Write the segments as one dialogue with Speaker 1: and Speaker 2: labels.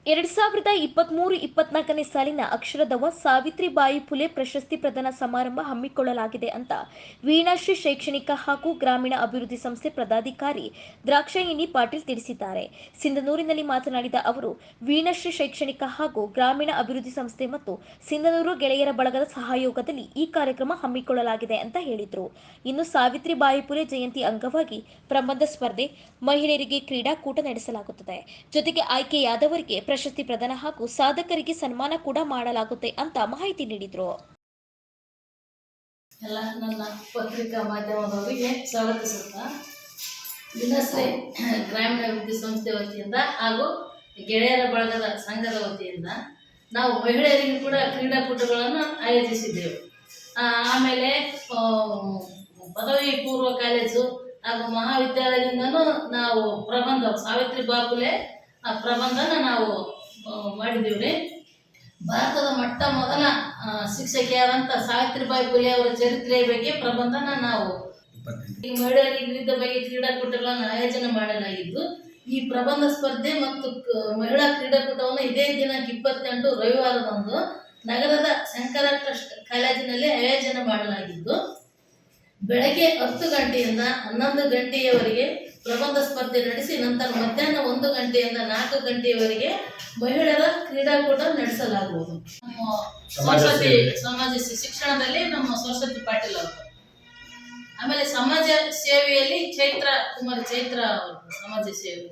Speaker 1: 2023-24ನೇ ಸಾಲಿನ ಅಕ್ಷರದವ ಸಾವಿತ್ರಿಬಾಯಿ ಫುಲೆ ಪ್ರಶಸ್ತಿ ಪ್ರದಾನ ಸಮಾರಂಭ ಹಮ್ಮಿಕೊಳ್ಳಲಾಗಿದೆ ಅಂತ ವೀಣಾಶ್ರೀ ಶೈಕ್ಷಣಿಕ ಹಾಗೂ ಗ್ರಾಮೀಣ ಅಭಿವೃದ್ಧಿ ಸಂಸ್ಥೆ ಪದಾಧಿಕಾರಿ ದ್ರಾಕ್ಷಾಯಿಣಿ ಪಾಟೀಲ್ ತಿಳಿಸಿದ್ದಾರೆ. ಸಿಂಧನೂರಿನಲ್ಲಿ ಮಾತನಾಡಿದ ಅವರು, ವೀಣಾಶ್ರೀ ಶೈಕ್ಷಣಿಕ ಹಾಗೂ ಗ್ರಾಮೀಣ ಅಭಿವೃದ್ಧಿ ಸಂಸ್ಥೆ ಮತ್ತು ಸಿಂಧನೂರು ಗೆಳೆಯರ ಬಳಗದ ಸಹಯೋಗದಲ್ಲಿ ಈ ಕಾರ್ಯಕ್ರಮ ಹಮ್ಮಿಕೊಳ್ಳಲಾಗಿದೆ ಅಂತ ಹೇಳಿದರು. ಇನ್ನು ಸಾವಿತ್ರಿಬಾಯಿ ಫುಲೆ ಜಯಂತಿ ಅಂಗವಾಗಿ ಪ್ರಬಂಧ ಸ್ಪರ್ಧೆ, ಮಹಿಳೆಯರಿಗೆ ಕ್ರೀಡಾಕೂಟ ನಡೆಸಲಾಗುತ್ತದೆ. ಜೊತೆಗೆ ಆಯ್ಕೆಯಾದವರಿಗೆ ಪ್ರಶಸ್ತಿ ಪ್ರದಾನ ಹಾಗೂ ಸಾಧಕರಿಗೆ ಸನ್ಮಾನ ಕೂಡ ಮಾಡಲಾಗುತ್ತೆ ಅಂತ ಮಾಹಿತಿ ನೀಡಿದರು.
Speaker 2: ಎಲ್ಲ ನನ್ನ ಪತ್ರಿಕಾ ಮಾಧ್ಯಮದವರಿಗೆ ಸ್ವಾಗತಿಸುತ್ತಾ, ವೀಣಾಶ್ರೀ ಗ್ರಾಮೀಣ ಅಭಿವೃದ್ಧಿ ಸಂಸ್ಥೆ ವತಿಯಿಂದ ಹಾಗೂ ಗೆಳೆಯರ ಬಳಗದ ಸಂಘದ ವತಿಯಿಂದ ನಾವು ಮಹಿಳೆಯರಿಗೆ ಕೂಡ ಕ್ರೀಡಾಕೂಟಗಳನ್ನು ಆಯೋಜಿಸಿದ್ದೆವು. ಆಮೇಲೆ ಪದವಿ ಪೂರ್ವ ಕಾಲೇಜು ಹಾಗೂ ಮಹಾವಿದ್ಯಾಲಯದಿಂದನೂ ನಾವು ಪ್ರಬಂಧ ಸಾವಿತ್ರಿಬಾಯಿ ಫುಲೆ ಪ್ರಬಂಧನ ನಾವು ಮಾಡಿದ್ದೀವಿ. ಭಾರತದ ಮೊಟ್ಟ ಮೊದಲ ಶಿಕ್ಷಕಿಯಾದಂಥ ಸಾವಿತ್ರಿಬಾಯಿ ಫುಲೆ ಅವರ ಚರಿತ್ರೆಯ ಬಗ್ಗೆ ಪ್ರಬಂಧನ ನಾವು ಈ ಮಹಿಳೆಯರಿಗೆ ವಿವಿಧ ಬಗೆಯ ಕ್ರೀಡಾಕೂಟಗಳನ್ನು ಆಯೋಜನೆ ಮಾಡಲಾಗಿದ್ದು, ಈ ಪ್ರಬಂಧ ಸ್ಪರ್ಧೆ ಮತ್ತು ಮಹಿಳಾ ಕ್ರೀಡಾಕೂಟವನ್ನು ಇದೇ ದಿನಾಂಕ 28 ರವಿವಾರದಂದು ನಗರದ ಶಂಕರ ಟ್ರಸ್ಟ್ ಕಾಲೇಜಿನಲ್ಲಿ ಆಯೋಜನೆ ಮಾಡಲಾಗಿದ್ದು, ಬೆಳಗ್ಗೆ 10 ಗಂಟೆಯಿಂದ 11 ಗಂಟೆಯವರೆಗೆ ಪ್ರಬಂಧ ಸ್ಪರ್ಧೆ ನಡೆಸಿ ನಂತರ ಮಧ್ಯಾಹ್ನ 1 ಗಂಟೆಯಿಂದ 4 ಗಂಟೆಯವರೆಗೆ ಮಹಿಳೆಯರ ಕ್ರೀಡಾಕೂಟ ನಡೆಸಲಾಗುವುದು. ಸಮಾಜ ಶಿಕ್ಷಣದಲ್ಲಿ ನಮ್ಮ ಸರಸ್ವತಿ ಪಾಟೀಲ್ ಅವರು, ಆಮೇಲೆ ಸಮಾಜ ಸೇವೆಯಲ್ಲಿ ಚೈತ್ರ ಅವರು ಸಮಾಜ ಸೇವೆ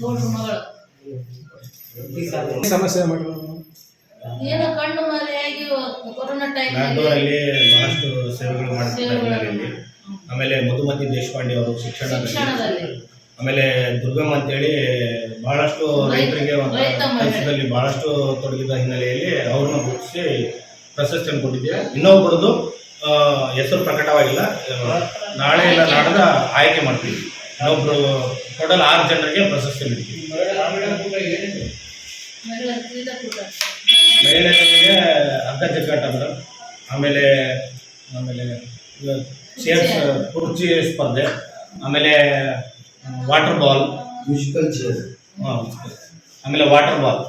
Speaker 2: ಗೌಡ್ರ ಮಗಳು
Speaker 3: ಸಮಸ್ಯೆ
Speaker 2: ಏನೋ ಕಣ್ಣು ಮರೆಯಾಗಿ ಕೊರೋನಾ ಟೈಮ್
Speaker 4: ಬಹಳಷ್ಟು ಸೇವೆಗಳು ಮಾಡ್ತಾರೆ. ಆಮೇಲೆ ಮಧುಮತಿ ದೇಶಪಾಂಡೆ ಅವರು ಶಿಕ್ಷಣದಲ್ಲಿ, ಆಮೇಲೆ ದುರ್ಗಮ್ಮ ಅಂತೇಳಿ ಬಹಳಷ್ಟು ರೈತರಿಗೆ ಕೆಲಸದಲ್ಲಿ ಬಹಳಷ್ಟು ತೊಡಗಿದ ಹಿನ್ನೆಲೆಯಲ್ಲಿ ಅವ್ರನ್ನ ಗುರುತಿಸಿ ಪ್ರಶಸ್ತಿಯನ್ನು ಕೊಟ್ಟಿದ್ದೇವೆ. ಇನ್ನೊಬ್ಬರದು ಹೆಸರು ಪ್ರಕಟವಾಗಿಲ್ಲ, ನಾಳೆ ಇಲ್ಲ ನಾಡದ ಆಯ್ಕೆ ಮಾಡ್ತೀವಿ. ಇನ್ನೊಬ್ರು ಟೋಟಲ್ 6 ಜನರಿಗೆ ಪ್ರಶಸ್ತಿ ನೀಡ್ತೀವಿ. ಮಹಿಳೆಯರಿಗೆ ಹಗ್ಗ ಜಗ್ಗಾಟ ಮೇಡಮ್, ಆಮೇಲೆ ಚೇರ್ಸ್ ಕುರ್ಚಿ ಸ್ಪರ್ಧೆ, ಆಮೇಲೆ ವಾಟರ್ ಬಾಲ್, ಮ್ಯೂಸಿಕಲ್ ಚೇರ್, ಆಮೇಲೆ ವಾಟರ್ ಬಾಲ್,